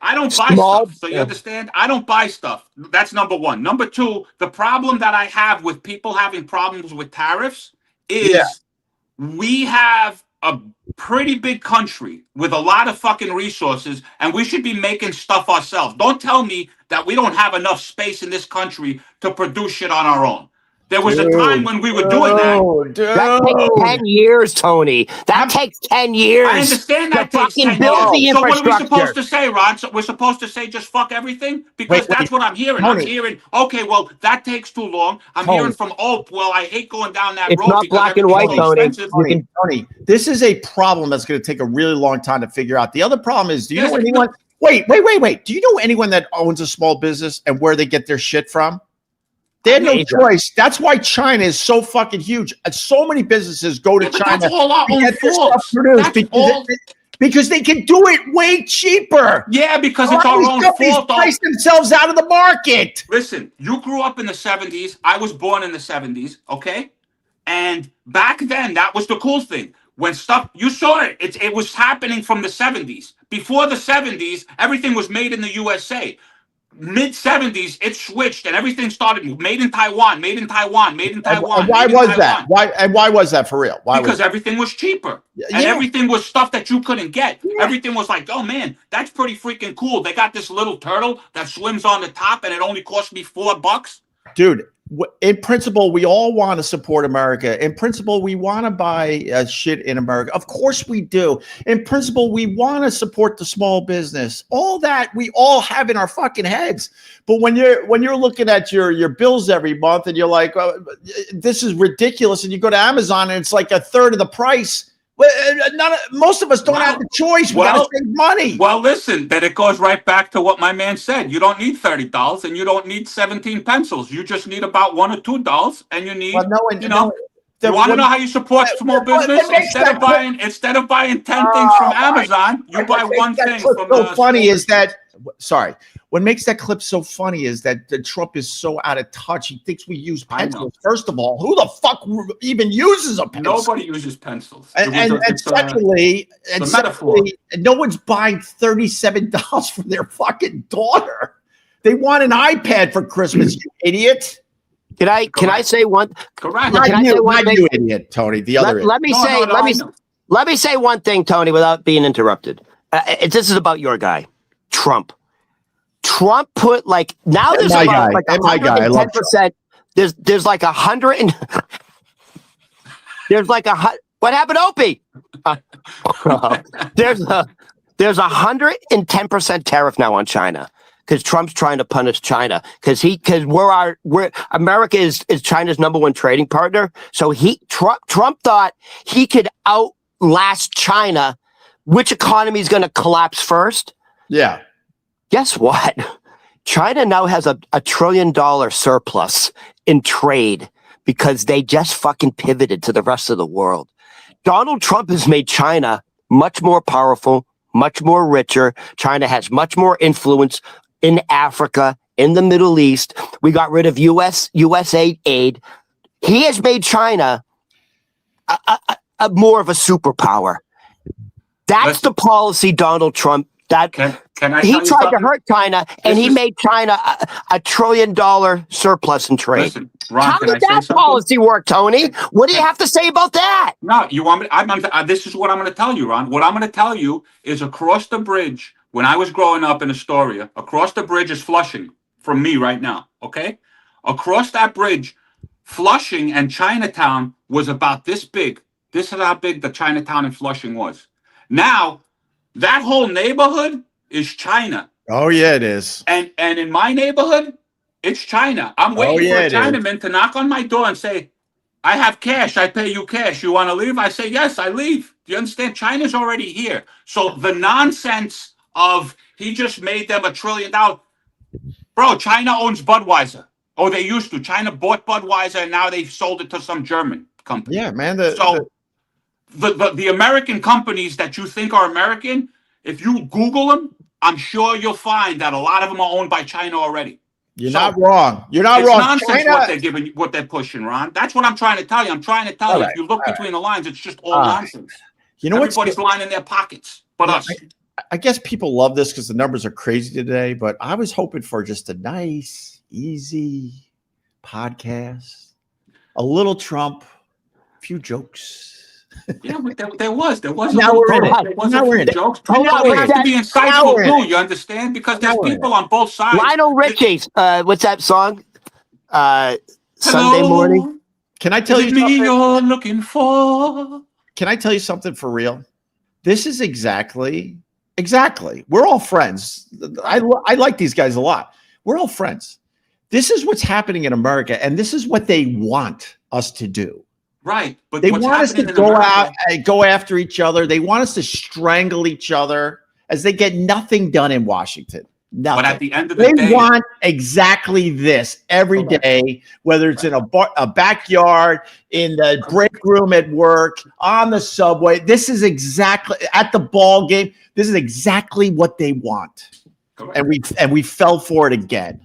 I don't buy stuff. So you understand? I don't buy stuff. That's number one. Number two, the problem that I have with people having problems with tariffs is we have a pretty big country with a lot of fucking resources, and we should be making stuff ourselves. Don't tell me that we don't have enough space in this country to produce shit on our own. There was a time when we were doing that. That takes 10 years, Tony. That takes 10 years. I understand that takes 10 years. So what are we supposed to say, Ron? So we're supposed to say just fuck everything? Because that's what I'm hearing. Tony. I'm hearing, okay, well, that takes too long. I'm hearing from Opie, well, I hate going down that road. It's not black and white, Tony. Tony, this is a problem that's going to take a really long time to figure out. The other problem is, do you know anyone? Wait. Do you know anyone that owns a small business and where they get their shit from? They had no choice. That's why China is so fucking huge. So many businesses go to China that's all our own fault. Because they can do it way cheaper. Yeah, because it's our own fault. Price themselves out of the market. Listen, you grew up in the 70s. I was born in the 70s, okay? And back then, that was the cool thing. When stuff, you saw it. It was happening from the 70s. Before the 70s, everything was made in the USA. Mid-70s, it switched and everything started made in Taiwan, made in Taiwan, made in Taiwan. And why was that? Why was that for real? Because everything was cheaper. And everything was stuff that you couldn't get. Everything was like, oh man, that's pretty freaking cool. They got this little turtle that swims on the top and it only cost me $4. Dude, In principle, we all want to support America. In principle, we want to buy shit in America. Of course we do. In principle, we want to support the small business. All that we all have in our fucking heads. But when you're looking at your bills every month and you're like, oh, this is ridiculous, and you go to Amazon and it's like a third of the price. Well, most of us don't have the choice. We got to save money. Well, listen, then it goes right back to what my man said. You don't need $30 and you don't need 17 pencils. You just need about $1 or $2, and you need, you want to know how you support small business? Instead of buying 10 things from Amazon, you buy one thing from so funny is that, sorry, what makes that clip so funny is that Trump is so out of touch. He thinks we use pencils. First of all, who the fuck even uses a pencil? Nobody uses pencils. And secondly, no one's buying $37 for their fucking daughter. They want an iPad for Christmas, you idiot. Can I say one? Correct. Not you, idiot, Tony. The other. Let me say one thing, Tony, without being interrupted. This is about your guy, Trump. Trump put now there's about 110%. There's like 100 there's like what happened, Opie? There's 110% tariff now on China because Trump's trying to punish China because America is China's #1 trading partner. So Trump thought he could outlast China. Which economy is going to collapse first? Yeah. Guess what? China now has a $1 trillion surplus in trade because they just fucking pivoted to the rest of the world. Donald Trump has made China much more powerful, much more richer. China has much more influence in Africa, in the Middle East. We got rid of U.S. aid. He has made China more of a superpower. That's the policy Donald Trump. Can he tried to hurt China, and he made China a $1 trillion surplus in trade. Listen, Ron, how did that policy work, Tony? What do you have to say about that? No, you want me? This is what I'm going to tell you, Ron. What I'm going to tell you is across the bridge. When I was growing up in Astoria, across the bridge is Flushing from me right now. Okay, across that bridge, Flushing and Chinatown was about this big. This is how big the Chinatown in Flushing was. Now, that whole neighborhood is China. Oh, yeah, it is. And in my neighborhood, it's China. I'm waiting for a Chinaman to knock on my door and say, I have cash. I pay you cash. You want to leave? I say, yes, I leave. Do you understand? China's already here. So the nonsense of he just made them $1 trillion. Bro, China owns Budweiser. Oh, they used to. China bought Budweiser, and now they've sold it to some German company. Yeah, man. The American companies that you think are American, if you Google them, I'm sure you'll find that a lot of them are owned by China already. You're not wrong. You're not wrong. It's nonsense what they're pushing, Ron. That's what I'm trying to tell you. I'm trying to tell you. If you look between the lines, it's just all nonsense. Everybody's lining their pockets, but us. I guess people love this because the numbers are crazy today, but I was hoping for just a nice, easy podcast, a little Trump, a few jokes. Yeah, but there was. Now we're in it. Now we're in it. Jokes. People have to be insightful too. You understand? Because there's people on both sides. Lionel Richie's. What's that song? Sunday morning. Can I tell you something? You're looking for? Can I tell you something for real? This is exactly. We're all friends. I like these guys a lot. We're all friends. This is what's happening in America, and this is what they want us to do. Right, but they want us to go after each other. They want us to strangle each other as they get nothing done in Washington. Nothing. But at the end of the day, they want exactly this every day, whether it's in a backyard, in the break room at work, on the subway. This is exactly at the ball game. This is exactly what they want, and we fell for it again.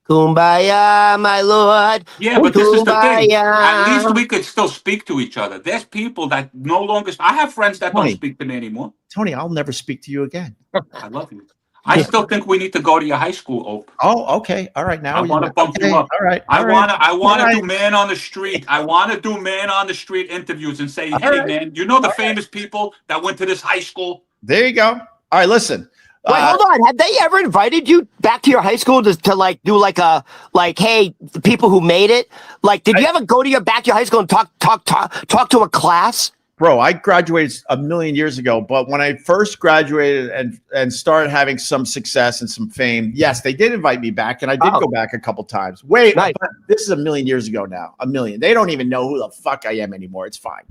Kumbaya, my lord. Yeah, but this is the thing. At least we could still speak to each other. There's people that no longer. I have friends that don't speak to me anymore. Tony, I'll never speak to you again. I love you. I still think we need to go to your high school, Ope. Oh, okay. All right. Now I want to bump you up. All right. I want to do man on the street. I want to do man on the street interviews and say, hey, man, you know the famous people that went to this high school? There you go. All right, listen. Wait, hold on. Have they ever invited you back to your high school to like do like hey, the people who made it? Like, did you ever go to back to your high school and talk to a class? Bro, I graduated a million years ago, but when I first graduated and started having some success and some fame, yes, they did invite me back, and I did go back a couple times. Wait, nice. But this is a million years ago now. A million. They don't even know who the fuck I am anymore. It's fine.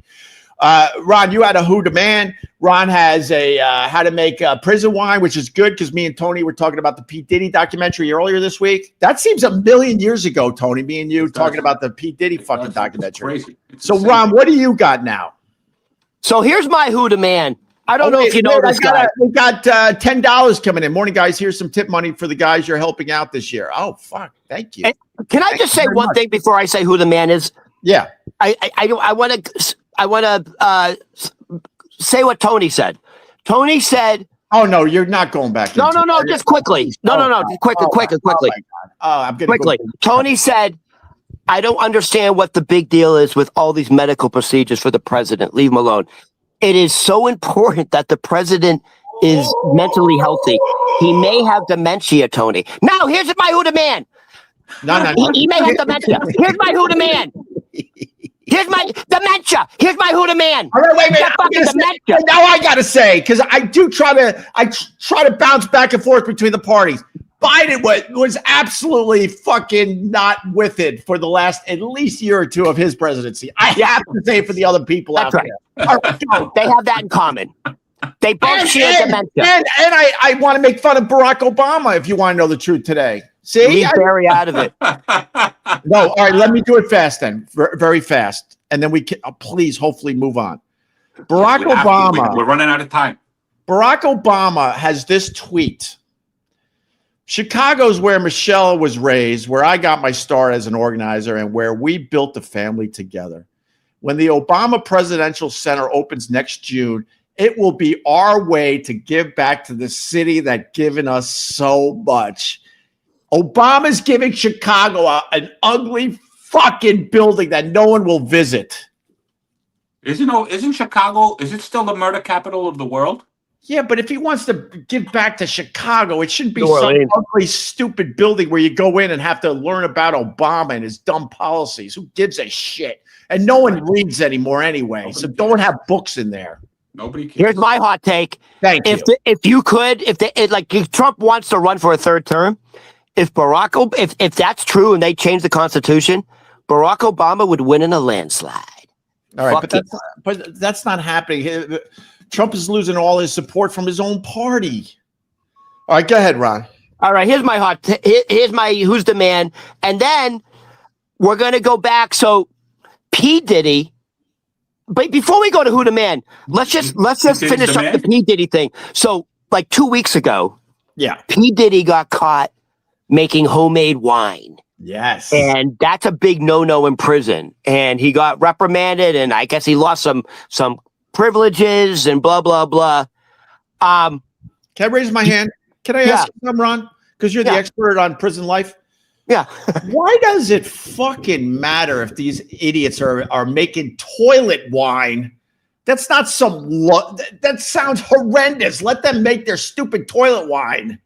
Ron, you had a who demand. Ron has a how to make prison wine, which is good because me and Tony were talking about the Pete Diddy documentary earlier this week. That seems a million years ago, Tony. Me and you talking about the Pete Diddy fucking documentary. So, insane. Ron, what do you got now? So here's my who demand. I don't know if you know this guy. We got $10 coming in. Morning, guys. Here's some tip money for the guys you're helping out this year. Oh, fuck. Thank you. And can I just say one thing before I say who the man is? Yeah. I want to say what Tony said. Tony said, "Oh no, you're not going back." No, just quickly. Just quickly. I'm getting quickly. Tony said, "I don't understand what the big deal is with all these medical procedures for the president. Leave him alone. It is so important that the president is mentally healthy. He may have dementia, Tony. Now, here's my who the man. No. He may have dementia. Here's my who the man. Here's my dementia. Here's my who the man. All right, wait a minute. Now I gotta say, because I try to bounce back and forth between the parties. Biden was absolutely fucking not with it for the last at least year or two of his presidency. I have to say for the other people out there. All right, they have that in common. They both share dementia. And I want to make fun of Barack Obama if you want to know the truth today. See? Leave Barry out of it. No, all right, let me do it fast then. Very fast. And then we can please hopefully move on. Barack Obama. We're running out of time. Barack Obama has this tweet. Chicago's where Michelle was raised, where I got my start as an organizer, and where we built the family together. When the Obama Presidential Center opens next June, it will be our way to give back to the city that given us so much. Obama's giving Chicago an ugly fucking building that no one will visit. Isn't Chicago, is it still the murder capital of the world? Yeah, but if he wants to give back to Chicago, it shouldn't be some ugly, stupid building where you go in and have to learn about Obama and his dumb policies. Who gives a shit? And no one reads anymore anyway, so don't have books in there. Nobody cares. Here's my hot take. Thank you. If Trump wants to run for a third term, if that's true and they change the Constitution, Barack Obama would win in a landslide. All right, but that's not happening. Trump is losing all his support from his own party. All right, go ahead, Ron. All right, here's my who's the man, and then we're gonna go back. So P. Diddy. But before we go to who the man, let's just finish up the P. Diddy thing. So like 2 weeks ago, yeah, P. Diddy got caught making homemade wine. Yes. And that's a big no-no in prison. And he got reprimanded, and I guess he lost some privileges and blah, blah, blah. Can I raise my hand? Can I ask you something, Ron? Because you're the expert on prison life. Yeah. Why does it fucking matter if these idiots are making toilet wine? That's not that sounds horrendous. Let them make their stupid toilet wine.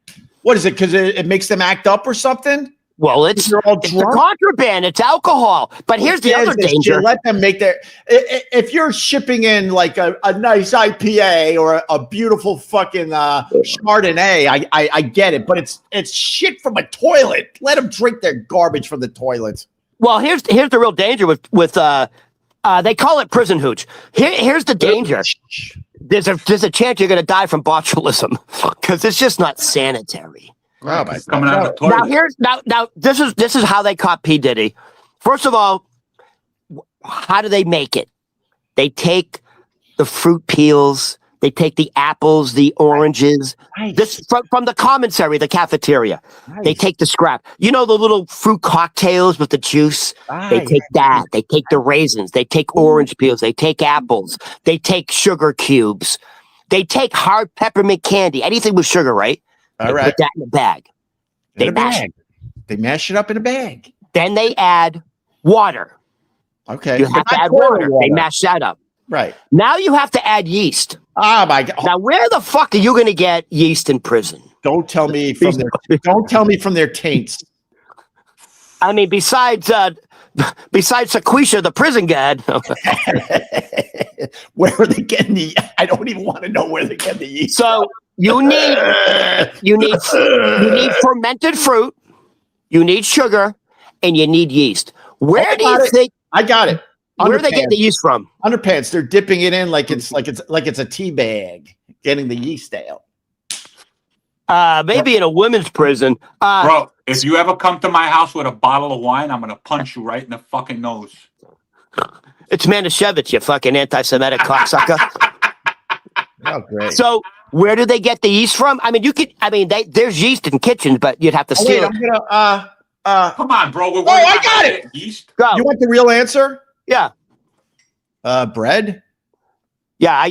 What is it? Because it makes them act up or something? Well, it's a contraband. It's alcohol. But here's the other danger. Let them make their. If you're shipping in like a nice IPA or a beautiful fucking Chardonnay, I get it. But it's shit from a toilet. Let them drink their garbage from the toilets. Well, here's the real danger with they call it prison hooch. Here's the danger. There's a chance you're going to die from botulism because it's just not sanitary. Oh my coming out of the toilet. Now this is how they caught P. Diddy. First of all, how do they make it? They take the fruit peels, they take the apples, the oranges. Nice. This from the commissary, the cafeteria. Nice. They take the scrap. You know the little fruit cocktails with the juice? Nice. They take that. They take the raisins. They take orange peels. They take apples. They take sugar cubes. They take hard peppermint candy. Anything with sugar, right? They put that in a bag. They mash it up in a bag. Then they add water. Okay. You have to add water. They mash that up. Right. Now you have to add yeast. Ah, my God. Now, where the fuck are you going to get yeast in prison? Don't tell me from their taints. I mean, besides Sequisha, the prison guard. Where are they getting the? I don't even want to know where they get the yeast. So you need fermented fruit, you need sugar, and you need yeast. Where do you think? I got it. Where are they getting the yeast from? Underpants. They're dipping it in like it's a tea bag, getting the yeast out. Maybe in a women's prison. Bro, if you ever come to my house with a bottle of wine, I'm gonna punch you right in the fucking nose. It's Manischewitz, you fucking anti-Semitic cocksucker. Oh, great. So where do they get the yeast from? I mean, there's yeast in kitchens, but you'd have to steal it. I'm gonna Come on, bro. I got it. Yeast. Go. You want the real answer? Yeah. Bread. Yeah,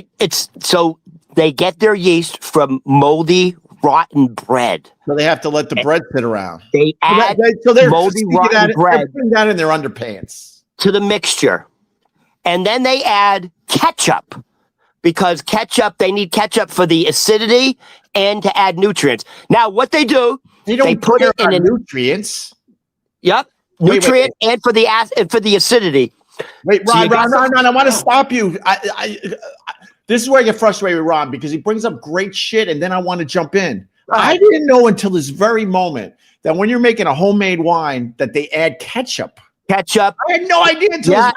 so they get their yeast from moldy, rotten bread. So they have to let the bread sit around. They add they're moldy, rotten bread. They're putting that in their underpants. To the mixture. And then they add ketchup. Because they need ketchup for the acidity and to add nutrients. Now, what they do, they put it in nutrients. Yep, nutrient and for the acidity. Wait, Ron, I want to stop you. This is where I get frustrated with Ron because he brings up great shit, and then I want to jump in. I didn't know until this very moment that when you're making a homemade wine, that they add ketchup. Ketchup. I had no idea.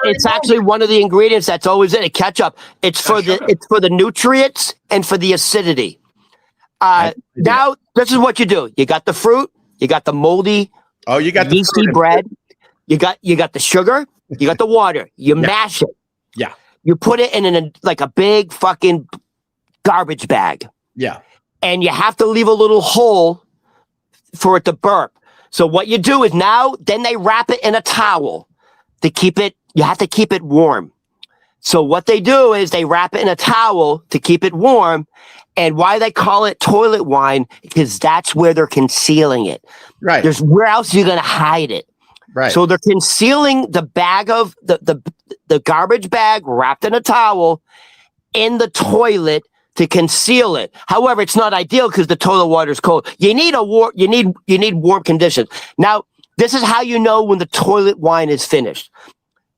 It's actually one of the ingredients that's always in it. Ketchup. It's for the nutrients and for the acidity. Now this is what you do. You got the fruit. You got the moldy. Oh, you got the yeasty bread. You got the sugar. You got the water. You mash it. Yeah. You put it in a big fucking garbage bag. Yeah. And you have to leave a little hole for it to burp. So what you do is then they wrap it in a towel to keep it. You have to keep it warm. So what they do is they wrap it in a towel to keep it warm. And why they call it toilet wine, because that's where they're concealing it. Right. Where else are you going to hide it? Right. So they're concealing the bag of the garbage bag wrapped in a towel in the toilet to conceal it. However, it's not ideal because the toilet water is cold. You need warm conditions. Now, this is how you know when the toilet wine is finished.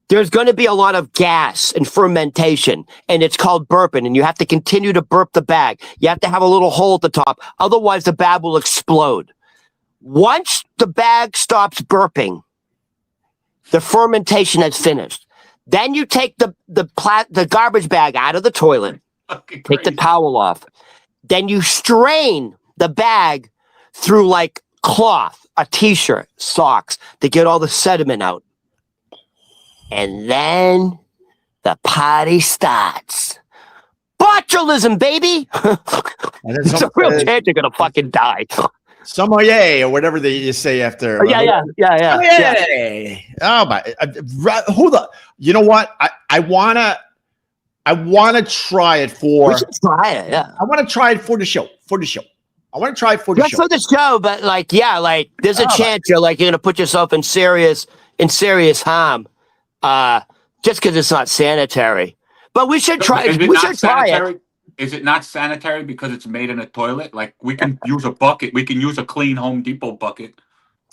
There's going to be a lot of gas and fermentation, and it's called burping, and you have to continue to burp the bag. You have to have a little hole at the top. Otherwise, the bag will explode. Once the bag stops burping, the fermentation has finished. Then you take the garbage bag out of the toilet, take the towel off. Then you strain the bag through like cloth, a t-shirt, socks to get all the sediment out. And then the party starts. Botulism, baby! It's a real chance you're going to fucking die. Sommelier or whatever you say after. Yeah. Oh my! You know what? I wanna try it for. We should try it. Yeah. I want to try it for the show. I want to try it for the show. For the show, but there's a chance you're gonna put yourself in serious harm, just because it's not sanitary. But we should try. We should try it. Is it not sanitary because it's made in a toilet? Like we can use a bucket. We can use a clean Home Depot bucket.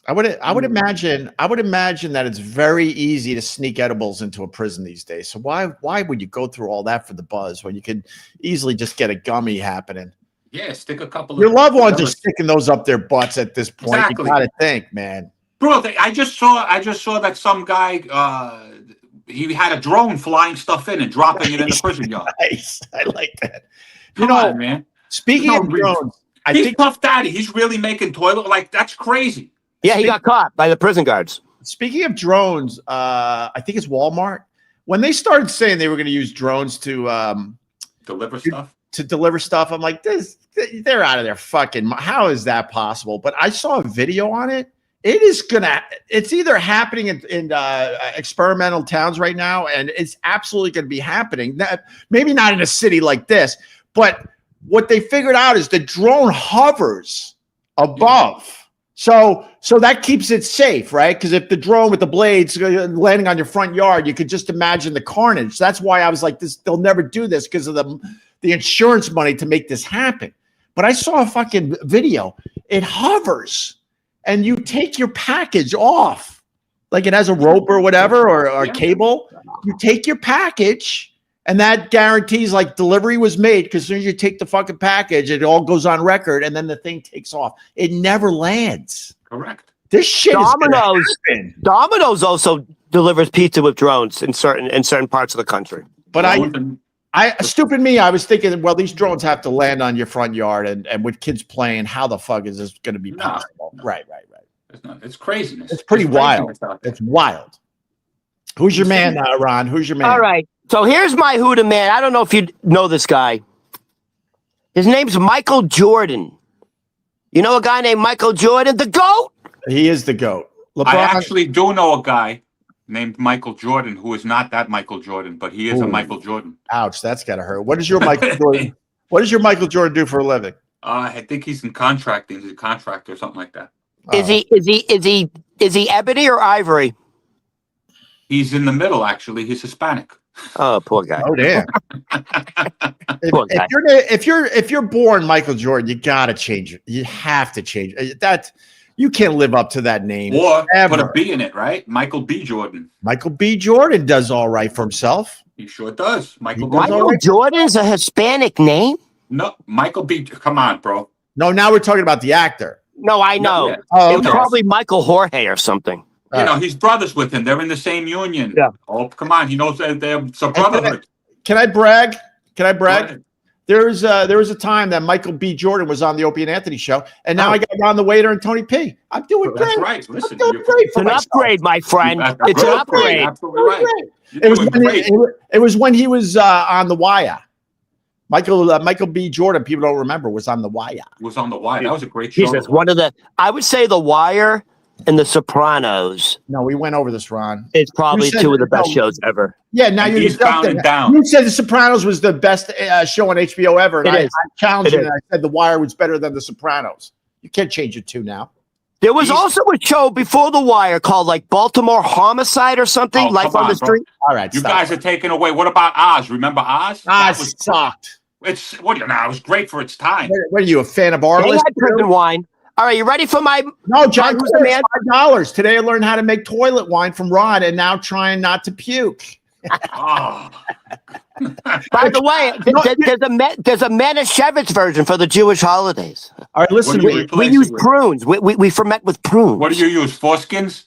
I would imagine that it's very easy to sneak edibles into a prison these days. So why would you go through all that for the buzz when you could easily just get a gummy happening? Yeah, stick a couple. Your loved ones are sticking those up their butts at this point. Exactly. You gotta think, man. Bro, I just saw that some guy he had a drone flying stuff in and dropping it in the prison yard. Nice. I like that. Come on, man. Speaking of drones, he's Puff Daddy. He's really making toilet. That's crazy. Yeah, he got caught by the prison guards. Speaking of drones, I think it's Walmart. When they started saying they were going to use drones to deliver stuff. To deliver stuff, I'm like, they're out of their fucking. How is that possible? But I saw a video on it. It's either happening in experimental towns right now, and it's absolutely going to be happening. Maybe not in a city like this, but what they figured out is the drone hovers above. So that keeps it safe, right? Because if the drone with the blades landing on your front yard, you could just imagine the carnage. That's why I was like, they'll never do this because of the insurance money to make this happen. But I saw a fucking video. It hovers and you take your package off. Like it has a rope or whatever, or cable. You take your package and that guarantees like delivery was made, because as soon as you take the fucking package, it all goes on record and then the thing takes off. It never lands. Correct. This shit Domino's also delivers pizza with drones in certain parts of the country. But stupid me, I was thinking, well, these drones have to land on your front yard, and with kids playing, how the fuck is this going to be possible? No. Right. It's craziness. It's pretty wild. It's wild. Who's your man, Ron? Who's your man? All right. So here's my who the man. I don't know if you know this guy. His name's Michael Jordan. You know a guy named Michael Jordan, the GOAT? He is the GOAT. LeBron, I actually do know a guy named Michael Jordan who is not that Michael Jordan, but he is a Michael Jordan. Ouch, that's gotta hurt. What does your Michael Jordan? What does your Michael Jordan do for a living? I think he's in contracting. He's a contractor or something like that. Is he ebony or ivory? He's in the middle, actually. He's Hispanic. Oh, poor guy. Oh, damn. If you're born Michael Jordan, you gotta change it. You have to change it. That you can't live up to that name. Or put a B in it, right? Michael B. Jordan. Michael B. Jordan does all right for himself. He sure does. Michael Jordan's a Hispanic name? No, Michael B. Come on, bro. No, now we're talking about the actor. No, I know. Yeah. Oh, it was probably Michael Jorge or something. You know, he's brothers with him. They're in the same union. Yeah. Oh, come on. He knows that it's a brotherhood. Can I brag? There was a time that Michael B. Jordan was on the Opie and Anthony show, and now I got Ron the Waiter and Tony P. I'm doing great. That's right. Listen, I'm doing great for myself. It's an upgrade, my friend. It's an upgrade. Absolutely right. It was when he was on The Wire. Michael B. Jordan, people don't remember, was on The Wire. Was on The Wire. That was a great show. Jesus, I would say The Wire and The Sopranos. No, we went over this, Ron. It's probably two of the best shows ever. Yeah, now you're he's bound down. You said The Sopranos was the best show on HBO ever. And I challenged you, and I said The Wire was better than The Sopranos. You can't change it to now. There was also a show before The Wire called like Baltimore Homicide or something, Life on the Street. All right, you guys are taking away. What about Oz? Remember Oz? Oz sucked. It was great for its time. What are you, a fan of Arliss? Prison wine. All right, you ready for my? No, John. Who's the man? $5 today. I learned how to make toilet wine from Ron, and now trying not to puke. Oh. By the way, there's a Manischewitz version for the Jewish holidays. All right, listen. We use prunes. We ferment with prunes. What do you use? Foreskins?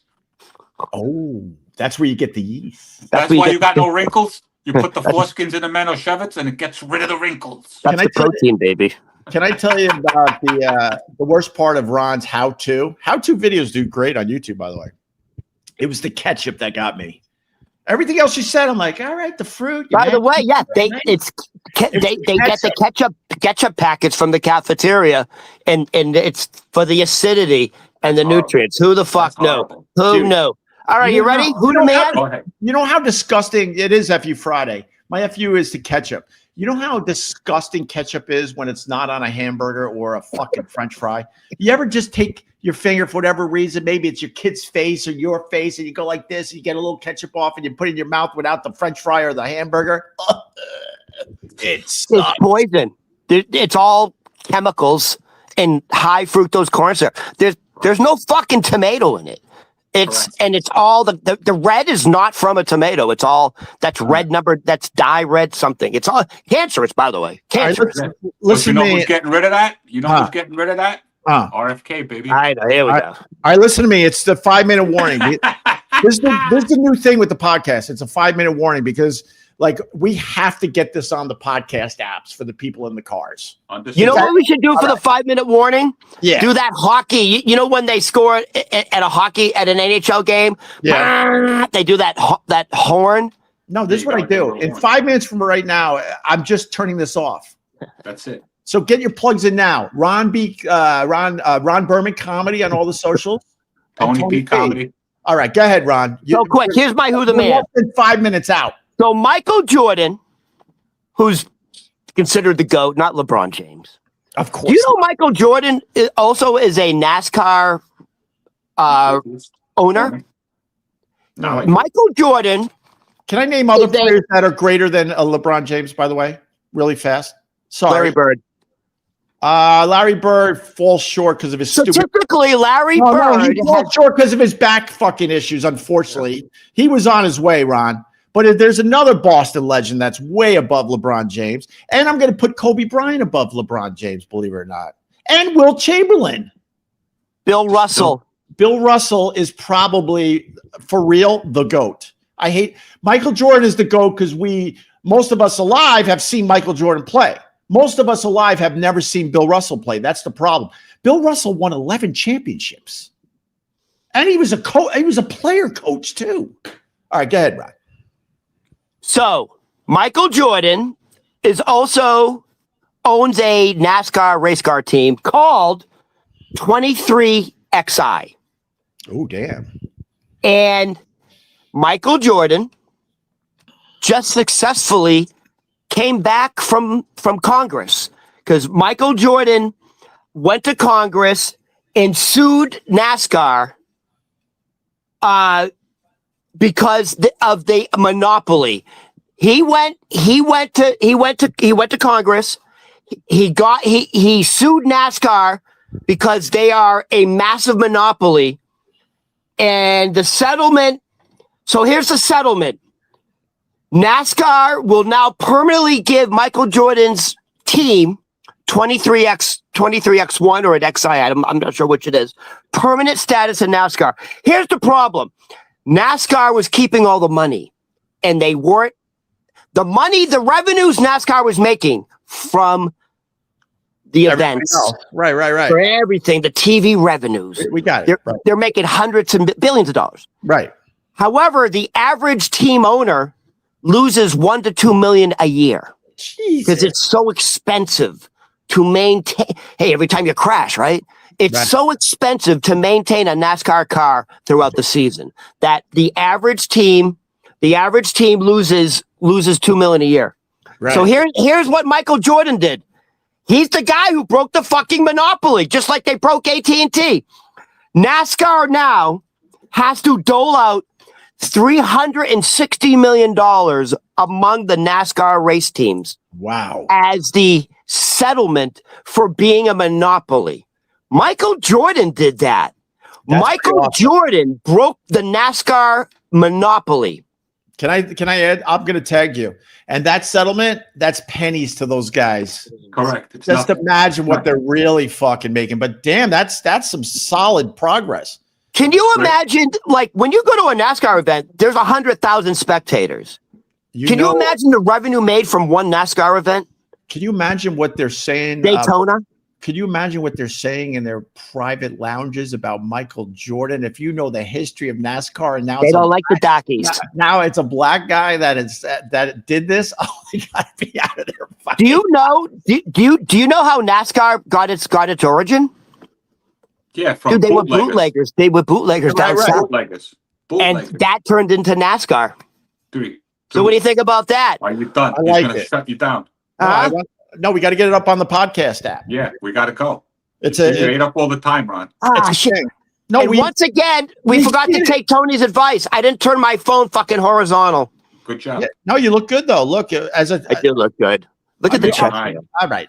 Oh, that's where you get the yeast. That's why you got no wrinkles. You put the foreskins in the Manischewitz, and it gets rid of the wrinkles. That's the protein, baby. Can I tell you about the worst part of Ron's how-to? How-to videos do great on YouTube, by the way. It was the ketchup that got me. Everything else you said, I'm like, all right, the fruit. By the way, yeah, they get the ketchup packets from the cafeteria, and it's for the acidity and the nutrients. Who the fuck know? Who knew? All right, you ready? Who the man? You know how disgusting it is, FU Friday. My FU is to ketchup. You know how disgusting ketchup is when it's not on a hamburger or a fucking French fry? You ever just take your finger for whatever reason, maybe it's your kid's face or your face, and you go like this, and you get a little ketchup off, and you put it in your mouth without the French fry or the hamburger? It's poison. It's all chemicals and high fructose corn syrup. There's no fucking tomato in it. It's all the red is not from a tomato. It's all that's red number. That's dye red something. It's all cancerous, by the way. Cancerous. Right, listen, you know who's getting rid of that? You know who's getting rid of that? RFK, baby. All right, here we go. All right, listen to me. It's the 5-minute warning. This is the new thing with the podcast. It's a 5-minute warning because like we have to get this on the podcast apps for the people in the cars. You know what we should do for the 5-minute warning? Yeah. Do that hockey. You know when they score at an NHL game? Yeah. They do that horn. No, this is what I do. In 5 minutes from right now, I'm just turning this off. That's it. So get your plugs in now. Ron Berman comedy on all the socials. Tony P comedy. All right, go ahead, Ron. So quick. Here's my who the man. Less than 5 minutes out. So Michael Jordan, who's considered the GOAT, not LeBron James. Of course. Do you know Michael Jordan also is a NASCAR owner. No, Michael Jordan. Can I name other players that are greater than LeBron James, by the way? Really fast. Sorry. Larry Bird. Larry Bird falls short because of his So stupid. typically, Larry No, Bird he falls short because of his back fucking issues, unfortunately. He was on his way, Ron. But there's another Boston legend that's way above LeBron James. And I'm going to put Kobe Bryant above LeBron James, believe it or not. And Will Chamberlain. Bill Russell. Bill Russell is probably, for real, the GOAT. I hate Michael Jordan is the GOAT because most of us alive have seen Michael Jordan play. Most of us alive have never seen Bill Russell play. That's the problem. Bill Russell won 11 championships. And he was a player coach too. All right, go ahead, Ryan. So Michael Jordan owns a NASCAR race car team called 23XI. Oh, damn. And Michael Jordan just successfully came back from Congress because Michael Jordan went to Congress and sued NASCAR because of the monopoly. He went to Congress. He sued NASCAR because they are a massive monopoly. And the settlement, so here's the settlement. NASCAR will now permanently give Michael Jordan's team 23X1 or an XI, I'm not sure which it is, permanent status in NASCAR. Here's the problem. NASCAR was keeping all the money, and they weren't. The revenues NASCAR was making from the events. Right. For everything, the TV revenues. We got it. They're making hundreds and billions of dollars. Right. However, the average team owner loses $1 to $2 million a year because it's so expensive to maintain. Hey, every time you crash, right? It's so expensive to maintain a NASCAR car throughout the season that the average team loses $2 million a year. Right. So here's what Michael Jordan did. He's the guy who broke the fucking monopoly, just like they broke AT&T. NASCAR now has to dole out $360 million among the NASCAR race teams. Wow. As the settlement for being a monopoly. Michael Jordan did that. Michael Jordan broke the NASCAR monopoly. Can I add? I'm going to tag you. And that settlement, that's pennies to those guys. Correct. It's just imagine what they're really fucking making. But damn, that's some solid progress. Can you imagine, like, when you go to a NASCAR event, there's 100,000 spectators. Can you imagine the revenue made from one NASCAR event? Can you imagine what they're saying? Daytona? Could you imagine what they're saying in their private lounges about Michael Jordan? If you know the history of NASCAR, and now they don't like the darkies. Now it's a black guy that did this. Oh, they gotta be out of there. Do you know? Do you know how NASCAR got its origin? Yeah, from dude, they were bootleggers. They were bootleggers down south. Bootleggers. And that turned into NASCAR. Dude, so what do you think about that? Why you done? I like He's gonna shut you down. No, we got to get it up on the podcast app. Yeah, we got to go. It's made up all the time, Ron. Shit. No, and once again, we forgot to take Tony's advice. I didn't turn my phone fucking horizontal. Good job. Yeah. No, you look good though. Look, I do look good. Look at the chest. All right,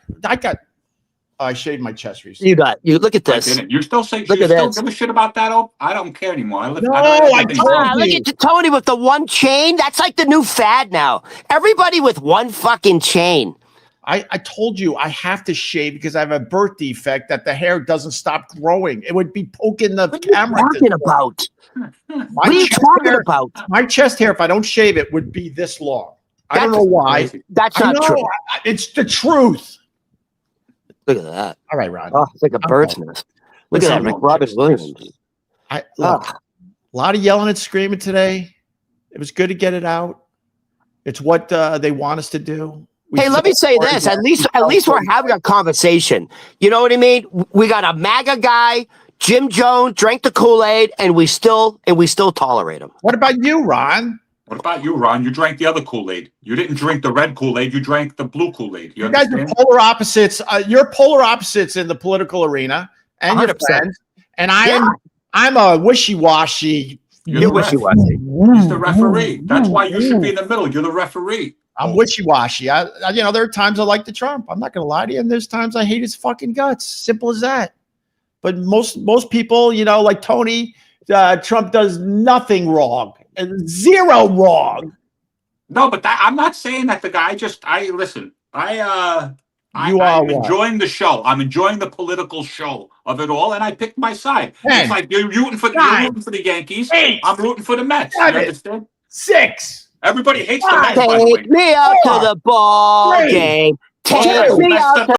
I shaved my chest recently. You look at this. You still say look you at still this. give a shit about that? I don't care anymore. I told you. Look at Tony with the one chain. That's like the new fad now. Everybody with one fucking chain. I told you I have to shave because I have a birth defect that the hair doesn't stop growing. It would be poking the camera. What are you talking about? What are you talking about? My chest hair, if I don't shave it, would be this long. I don't know why. That's not true. It's the truth. Look at that. All right, Ron. Oh, it's like a bird's nest. Look at that, Robert Williams. A lot of yelling and screaming today. It was good to get it out. It's what they want us to do. Hey, let me say this. At least we're having a conversation. You know what I mean? We got a MAGA guy, Jim Jones, drank the Kool-Aid, and we still tolerate him. What about you, Ron? What about you, Ron? You drank the other Kool-Aid. You didn't drink the red Kool-Aid. You drank the blue Kool-Aid. You guys are polar opposites. You're polar opposites in the political arena, and 100%. Your friends. And I'm a wishy-washy. You're wishy-washy. He's the referee. That's why you should be in the middle. You're the referee. I'm wishy-washy. There are times I like the Trump. I'm not going to lie to you. And there's times I hate his fucking guts. Simple as that. But most people, like Tony, Trump does nothing wrong. Zero wrong. No, but I'm not saying that the guy listen. I'm enjoying the show. I'm enjoying the political show of it all, and I picked my side. It's like you're rooting for the Yankees. 8, I'm rooting for the Mets. 7, you understand? 6. Everybody hates the Mets, by the way. Take me out to the ball 3, game. 2, Take me out to